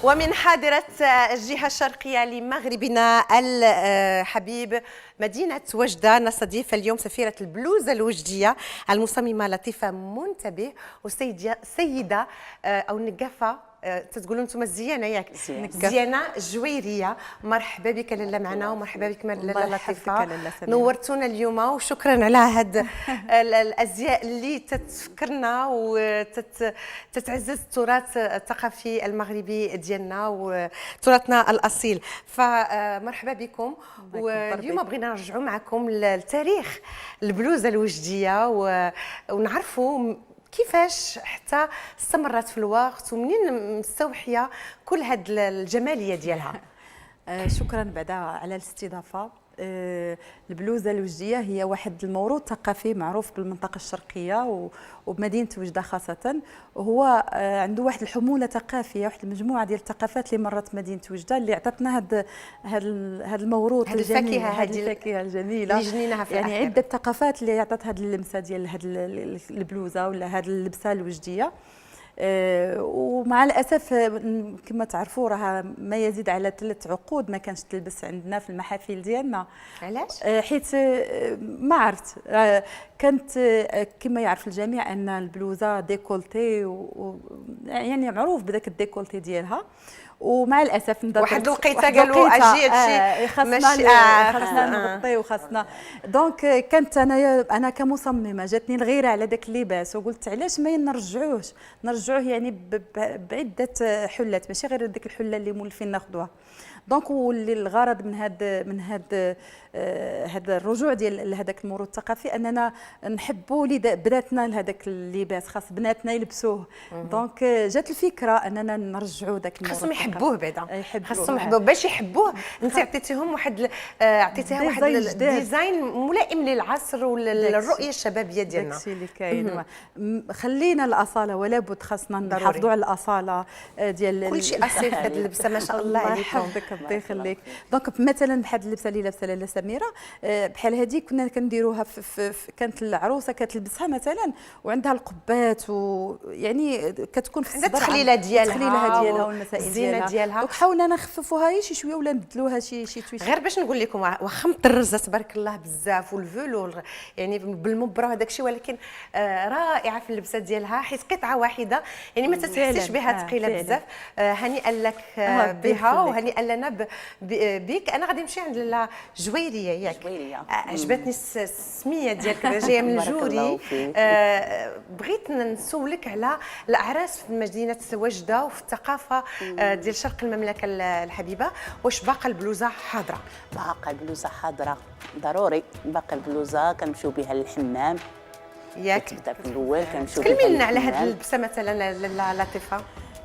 ومن حاضرة الجهة الشرقية لمغربنا الحبيب مدينة وجدة نستضيف اليوم سفيرة البلوزة الوجدية المصممة لطيفة منتبه وسيدة أو نقافة تقولوا انتم الزيانه ياك زيانه جويريه. مرحبا بك لاله معنا ومرحبا بك لاله لطيفه، نورتونا اليوم وشكرا على هاد الازياء اللي تتفكرنا وتتعزز التراث الثقافي المغربي ديالنا وتراثنا الاصيل. فمرحبا بكم. واليوم بغينا نرجعوا معكم للتاريخ البلوزه الوجديه ونعرفوا كيفاش حتى استمرت في الوقت ومنين مستوحيه كل هاد الجماليه ديالها. شكرا بعدا على الاستضافه. البلوزه الوجديه هي واحد الموروث ثقافي معروف بالمنطقه الشرقيه وبمدينه وجده خاصه، وهو عنده واحد الحموله ثقافيه، واحد المجموعه ديال الثقافات اللي مرت مدينه وجده اللي عطاتنا هذا الموروث الجميل، هذه الفاكهه الجميله اللي جنيناها في يعني عده ثقافات اللي عطات هذه اللمسه ديال هذه البلوزه ولا هذه اللبسه الوجديه. ومع الاسف كما تعرفوا راه ما يزيد على 3 عقود ما كانش تلبس عندنا في المحافل ديالنا. علاش؟ حيت ما عرفت، كانت كما يعرف الجميع ان البلوزه ديكولتي يعني معروف بذاك الديكولتي ديالها، ومع الاسف واحد الوقيته قالوا اجي هادشي خاصنا نغطي وخاصنا. دونك كانت انا كمصممه جاتني الغيره على داك اللباس وقلت علاش ما نرجعوه يعني بعده حلات، ماشي غير ديك الحله اللي مولفين ناخذوها. دونك واللي الغرض من هذا الرجوع ديال هذاك الموروث الثقافي اننا نحبوا بناتنا لهذاك اللباس، خاص بناتنا يلبسوه. دونك جات الفكره اننا نرجعوا ذاك الموروث، خاصهم يحبوه بعدا، خاصهم يحبوه. باش يحبوه انت عطيتيهم عطيتيها واحد الديزاين ملائم للعصر وللرؤيه الشبابيه ديالنا. داكشي اللي كاين. خلينا الاصاله ولا بد، خاصنا نحافظوا على الاصاله ديال كل شيء اصيل في هذه اللبسه ما شاء الله عليكم. الله يخليك. دونك مثلا بحال اللبسه اللي لابسه لاله سميره بحال هذه كنا كنديروها كانت العروسه كتلبسها مثلا وعندها القبات ويعني كتكون في الصدر التخليله ديالها والمسائل ديالها. دونك حاولنا نخففوها شي شويه ولا نبدلوها شي تويش. غير باش نقول لكم واخا مطرزه تبارك الله بزاف والفولو يعني بالمبره هذاك الشيء، ولكن رائعه في اللبسه ديالها حيت قطعه واحده يعني ما تحسيش بها ثقيله بزاف. هنيئا لك بها وهنيئا لنا بك. انا غادي نمشي عند لاله جويريه ياك. عجبتني السميه ديالك جايه من الجوري. بغيت نسولك على الاعراس في مدينه وجده وفي الثقافه ديال شرق المملكه الحبيبه. واش باقا البلوزه حاضره؟ باقا البلوزه حاضره ضروري. باقا البلوزه كنمشيو بها للحمام ياك. تبدا في الاول كنمشيو بها. كلمي لنا على هذه اللبسه مثلا لطيفه.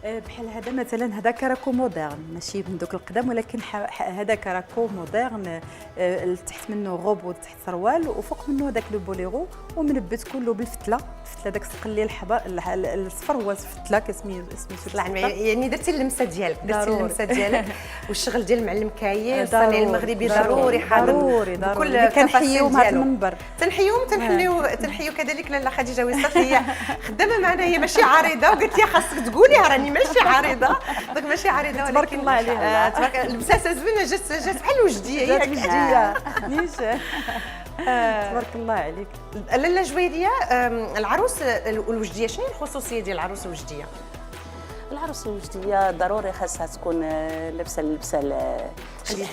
بحال هذا مثلا هذا كراكو مودرن، ماشي من دوك القدام، ولكن هذا كراكو مودرن تحت منه غوب وتحت سروال وفوق منه هذاك لو بوليرو ومنبت كله بالفتله. الفتله داك السقلي الحمر الصفر هو الفتله كاسمي يعني درتي اللمسه ديالك والشغل ديال المعلم كاين الصانع المغربي ضروري حاضر. ضروري كنحييو هذا المنبر، تنحيو كذلك لاله خديجه وصافي. هي خدامه معنا، هي ماشي عريضه وقالت لي خاصك تقوليها راني ماشي عريضه. دونك ماشي عريضه ولكن تبارك الله عليها. تبارك اللبسه زوينه، جات بحال وجديه جات وجديه نيش. تبارك الله عليك. لاله جويريه، العروس الوجديه شنو هي الخصوصيه ديال العروس الوجديه؟ العروس الوجديه ضروري خاصها تكون لابسه اللبسه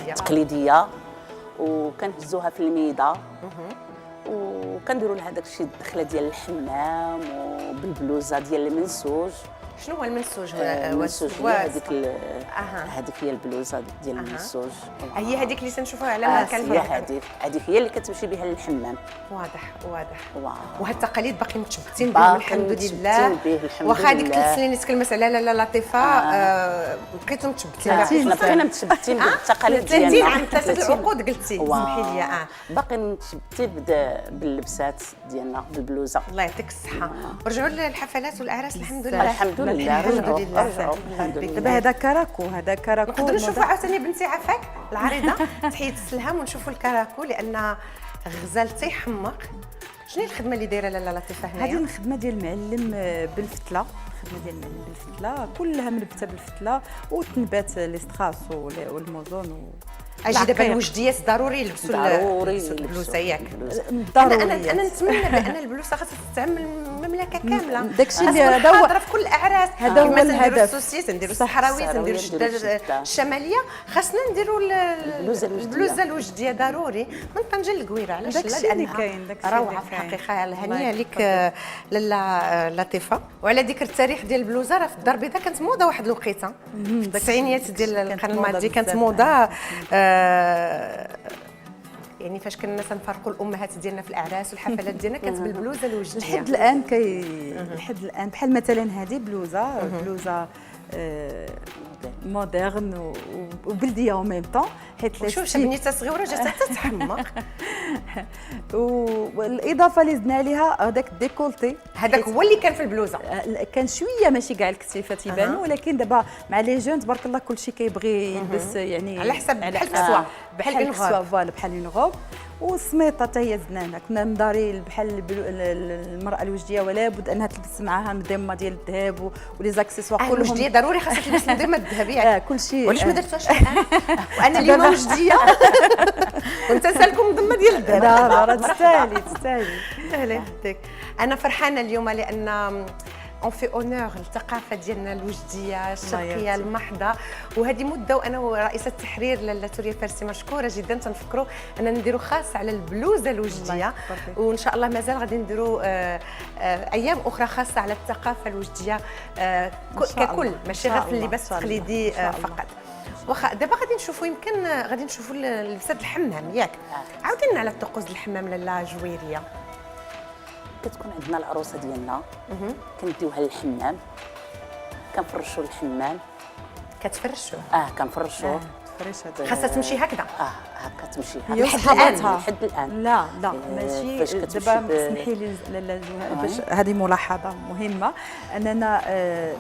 التقليديه وكنهزوها في الميده وكنديروا لها داك الشيء الدخله ديال الحمام وبالبلوزه ديال المنسوج. شنو هو المنسوج؟ المنسوج هذيك هي البلوزه ديال المنسوج. هي هذيك اللي تنشوفوها على مكان هذيك هي اللي كتمشي بها للحمام. واضح. وهاد التقاليد باقي متشبتين بهم الحمد لله. واخا هذيك 3 سنين اللي تكلمت عليها لاله لطيفه بقيتو متشبتين. حنا بقينا متشبتين بالتقاليد ديالنا. 30 عام 3 العقود قلتي سمحي لي. باقي متشبتين باللبسات ديالنا بالبلوزه. الله يعطيك الصحه. ورجعوا للحفلات والاعراس الحمد لله. الحمد لله. دابا هذا كراكو نقدروا نشوفوا عاوتاني بنتي عافاك العريضه تحيه السلهام ونشوفوا الكراكو لان غزال تيحمق شنو هي الخدمه اللي دايره لاله لطيفه هنايا؟ هذه الخدمه ديال المعلم بالفتله، الخدمه ديال المعلم بالفتله كلها منبته بالفتله وتنبات لي ستراس والموزون اجي دابا الوجديات ضروري يلبسوا ضروري البلوزه ياك. ضروري. انا نتمنى بان البلوزه خاصها تستعمل المملكه كامله. داكشي اللي هذا هو حاضره في كل الاعراس. هذا هو كيما نديروا الهدف. السوسيس، نديروا الصحراويت، نديروا الشده الشماليه، خاصنا نديروا البلوزه الوجديه ضروري من طنجه للقويره. علاش لا؟ داكشي اللي لانها كاين، داكشي روعه اللي في كاين. الحقيقه. الهنيه ليك لاله لطيفه. وعلى ذكر التاريخ ديال البلوزه، راه في الدار البيضاء كانت موضه واحد الوقيته التسعينيات ديال القرن الماضي، كانت موضه يعني فاش كنا تنفرقوا الامهات ديالنا في الاعراس والحفلات ديالنا كانت بالبلوزه الوجديه. لحد الان لحد الان بحال مثلا هذه بلوزه مودرن وبلديه او ميم طون، حيت وشوف بنيته صغيره جات تتحمق. والاضافه اللي زدنا عليها هذاك الديكولتي، هذاك هو اللي كان في البلوزه. كان شويه ماشي كاع الكتيفات يبانوا، ولكن دابا مع لي جون تبارك الله كلشي كيبغي يلبس يعني على حسب بحال الكسوه، بحال الكسوه فوالا بحال اون غوب. والسميطه حتى هي زدناها، كنا مداري بحال المراه الوجديه ولا بد انها تلبس معاها مضمه ديال الذهب ولي زاكسيسوار كلهم. الوجديه ضروري خاصها تلبس المضمه الذهبيه. كلشي. وعلاش ما درتوهاش الان؟ وانا اليوم وجديه وانت سالكم مضمه ديال الذهب. راه تستاهلي الله يهديك. انا فرحانه اليوم لان اون في اونور الثقافه ديالنا الوجديه الشرقيه المحضه. وهذه مده وانا ورئيسه التحرير لاله توريا فارسي مشكوره جدا تنفكروا اننا نديروا خاص على البلوزه الوجديه، وان شاء الله مازال غادي نديروا ايام اخرى خاصه على الثقافه الوجديه ككل، ماشي غير في اللباس التقليدي فقط. واخا دابا غادي نشوفوا يمكن غادي نشوفوا لبسات الحمام ياك. عاودي لنا على الطقوس الحمام لاله جويريه. كتكون عندنا العروسه ديالنا كنديوها للحمام، كنفرشوا الحمام. كتفرشوا؟ كنفرشوا. خاصها تمشي هكذا. هكا تمشي هي وصحاباتها لحد الان. لا ماشي. دابا اسمحي لي باش هذه ملاحظه مهمه، اننا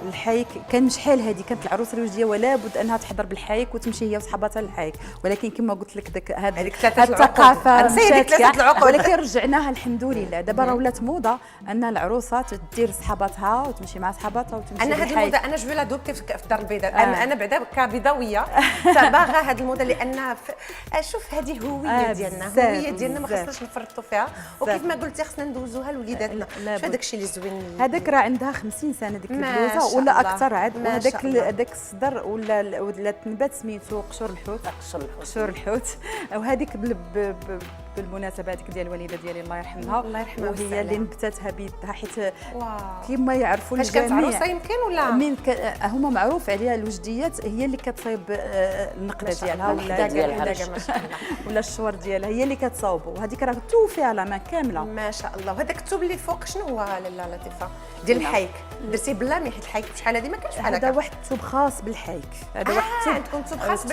الحيك كان شحال هذه كانت العروسه الوجديه ولا بد انها تحضر بالحيك وتمشي هي وصحاباتها للحيك، ولكن كما قلت لك داك هذه الثقافه مشات، ولكن رجعناها الحمد لله. دابا راه ولات موضه ان العروسه تدير صحاباتها وتمشي مع صحاباتها وتمشي انا هذه الموضه انا جو لا دوبتي في الدار البيضاء. انا بعدا كبيضاويه باغا هذه الموضه لان شوف هذه هويه ديالنا، هويه ديالنا ما خصناش نفرطوا فيها، وكيف ما قلتي خصنا ندوزوها لوليداتنا. شو هذاك الشيء اللي زوين. هذاك راه عندها 50 سنه ديك البلوزه ولا اكثر عاد، وهذاك الصدر ولا تنبات سميتو قشور الحوت. قشور الحوت. وهذيك بالمناسبه هذيك ديال الوالده ديالي الله يرحمها، وهي اللي نبتاتها بيدها، حيت كما يعرفوا الجميع. كانت عروسه يمكن ولا من هما معروف عليها الوجديات هي اللي كتصايب النقده ديالها ولا الشوار ديالها هي اللي كتصاوبوا، وهذيك راه تو فيها لامان كامله ما شاء الله. وهذاك الثوب اللي فوق شنو هو لاله لطيفه ديال الحيك؟ درتيه باللامي حيت الحيك بشحال هذه ما كانش بحال هكا. هذا واحد الثوب خاص بالحيك. هذا واحد الثوب عندكم ثوب خاص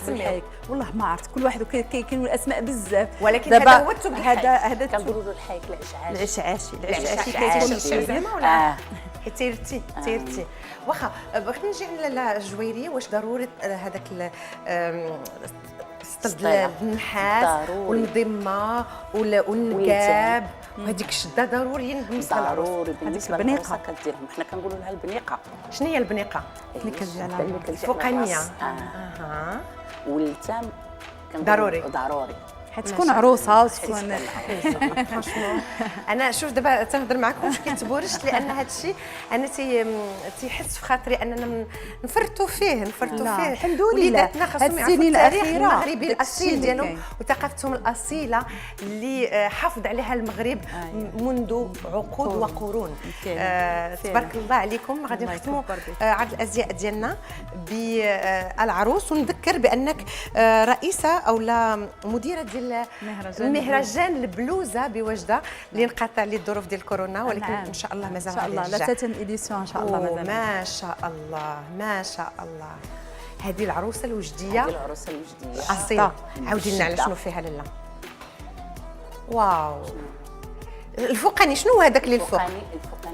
بالحيك. والله ما عرفت، كل واحد كاينوا الاسماء بزاف، ولكن هذا هو الثوب هذا كنقولوا له الحيك العشعاشي كيكون زعما ولا حيت تيرتي. واخا بغيت نجي على الجويريه، واش ضروري هذاك السطل النحاس والمضمه والنكاب وهذيك الشده ضروريين بالنسبه للعروس؟ ضروري بالنسبه للعروسه كديرهم. حنا كنقولوا لها البنيقه. شنو هي البنيقه؟ الفوقانيه. والتام ضروري حيت تكون عروسه وتكون انا شوف دابا تنهضر معكم واش كيتبورش، لان هذا الشيء انا تيحس في خاطري اننا نفرطوا فيه الحمد لله. وليداتنا خاصهم يعرفوا التاريخ المغربي الاصيل ديالهم كاين. وثقافتهم الاصيله اللي حافظ عليها المغرب منذ عقود وقرون. تبارك الله عليكم. غادي نختموا عرض الازياء ديالنا بالعروس، ونذكر بانك رئيسه او لا مديره ديال المهرجان البلوزه بوجده اللي انقطع ليه الظروف ديال كورونا، ولكن ان شاء الله مازال ان شاء الله لا تتم ايديسيون ان شاء الله مازال. ما شاء الله هذه العروسه الوجديه. اصيله. عاودي لنا على شنو فيها لاله. واو. الفوقاني شنو هذاك اللي الفوق؟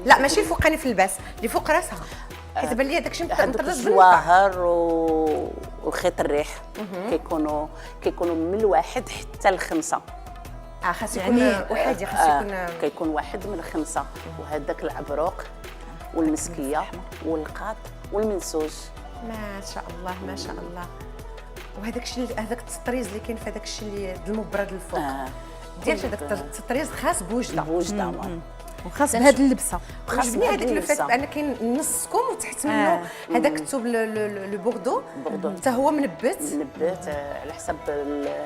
لا ماشي الفوقاني في اللباس، اللي فوق راسها، حيت بان لي هذاك الشيء مطرز بالجواهر وخيط الريح كيكونوا من الواحد حتى ل5. خاص يكون احادي، خاص يكون كيكون واحد من 5 وهذاك العبروق والمسكيه والقاط والمنسوج. ما شاء الله ما شاء الله. وهذاك الشيء هذاك التطريز اللي كاين في هذاك الشيء اللي المبرد الفوق ديال هذاك التطريز خاص بوجده وخاص بهذه اللبسه. عجبني هذاك لو فات بان كاين نص كم وتحت منه هذاك الثوب لو بوردو حتى هو منبت على حسب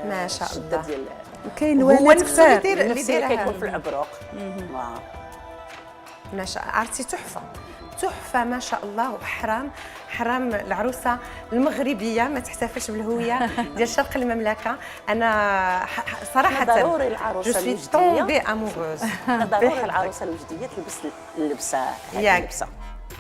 ما شاء الله ديال وكاين هو لوانات نفسه كثار اللي دايرها كيكون في العبروق. ما شاء عرفتي تحفه تحفه ما شاء الله. وحرام حرام العروسه المغربيه ما تحتفلش بالهويه ديال شرق المملكه. انا صراحه ضروري العروسه جو سوي الوجديه تومبي اموروز ضروري العروسه الوجديه تلبس اللبسه ياك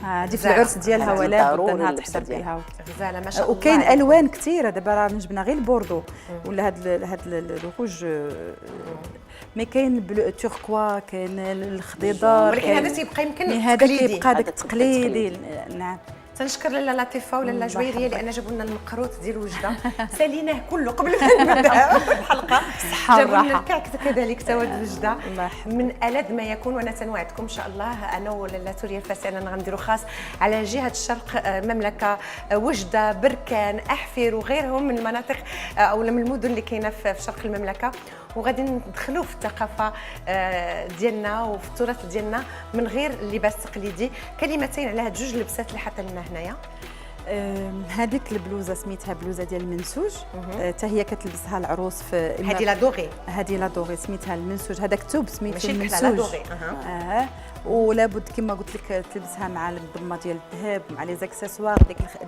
هذه في العرس ديالها ولا بد انها اللبسة تحضر بها. غزاله ما شاء الله. وكاين الوان كثيره دابا راه جبنا غير البوردو ولا هاد الروج، مي كاين توركوا، كاين الخضيضار، ولكن هذا تيبقى يمكن هذا تقليدي. كيبقى داك التقليدي. نعم تنشكر لاله لطيفه ولاله جويريه لان جابوا لنا المقروط ديال وجده ساليناه كله قبل ما نبدا الحلقه. جابوا لنا الكعك كذلك توا وجده من ألذ ما يكون. وانا تنوعدكم ان شاء الله انا ولاله توريا الفاسي اننا غنديروا خاص على جهه الشرق المملكه، وجده، بركان، احفير وغيرهم من المناطق او من المدن اللي كاينه في شرق المملكه، وغادي ندخلوا في الثقافه ديالنا وفي التراث ديالنا من غير اللباس التقليدي. كلمتين على هاد جوج لبسات اللي حاطين لنا هنايا. هذيك البلوزه سميتها بلوزه ديال المنسوج، حتى هي كتلبسها العروس في هذه لا دوغي، هذه لا دوغي سميتها المنسوج. هذاك الثوب سميتو ماشي المنسوج لا دوغي. ولا بد كما قلت لك تلبسها مع الضمه ديال الذهب مع لي زاكسيسوار.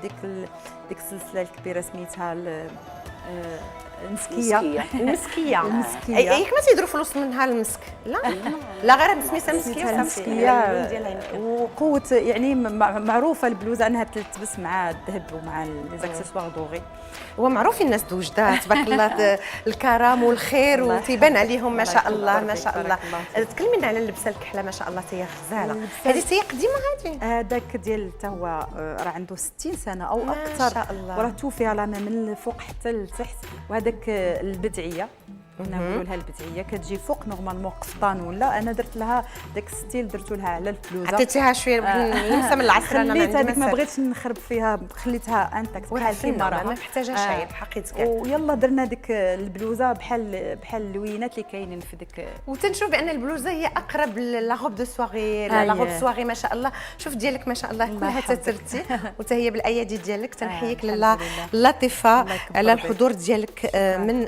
ديك السلسله الكبيره سميتها المسكيه. المسكيه المسكيه ياك ما تيديروا فلوس منها المسك؟ لا لا غير سميتها مسكيه المسكيه. وقوه يعني معروفه البلوزه انها تلبس مع الذهب ومع لي زاكسيسوار دوغي. هو معروف الناس دوجده تبارك الله الكرم والخير وتيبان عليهم ما شاء الله ما شاء الله. تكلمينا على اللبسه الكحله ما شاء الله تي غزاله. هذه تي قديمه هذه؟ هذاك ديال حتى هو راه عنده 60 سنه او اكثر ما شاء الله. وراه توفي على من الفوق حتى لتحت. وهذاك البدعيه نقولوا لها البدعيه كتجي فوق نورمالمون قفطان ولا انا درت لها داك الستيل درتو لها على البلوزه عطيتيها شويه ينسى من العصر. انا ما عندي ما بغيتش نخرب فيها خليتها انتاكت بحال كيما ما محتاجه شيء حقيت كاع. ويلا درنا ديك البلوزه بحال اللوينات اللي كاينين في ديك. وتنشوف بان البلوزه هي اقرب لا غوب دو سواغي لا غوب سواغي ما شاء الله. شوف ديالك ما شاء الله كلها تترتي وتا هي بالايادي ديالك. تنحييك لاله لطيفه على الحضور ديالك من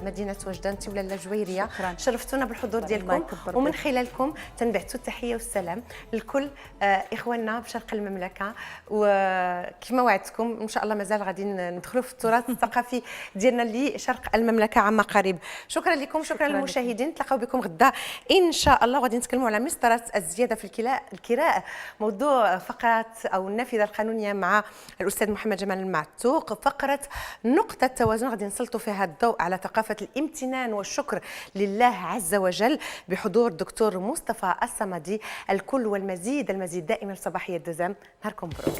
مدينه وجده. انت ولاله جويريه شرفتونا بالحضور ديالكم ومن خلالكم تنبعثوا التحيه والسلام لكل اخواننا بشرق المملكه. وكما وعدتكم ان شاء الله مازال غادي ندخلوا في التراث الثقافي ديالنا لشرق المملكه عما قريب. شكرا لكم شكرا للمشاهدين. نتلاقاو بكم غدا ان شاء الله وغادي نتكلموا على مسطره الزياده في الكراء موضوع فقرات او النافذه القانونيه مع الاستاذ محمد جمال المعتوق. فقره نقطه توازن غادي نسلطوا فيها الضوء على ثقافه الامتنان والشكر لله عز وجل بحضور دكتور مصطفى الصمدي. الكل والمزيد المزيد دائما صباحيه الدزام. نهاركم مبروك.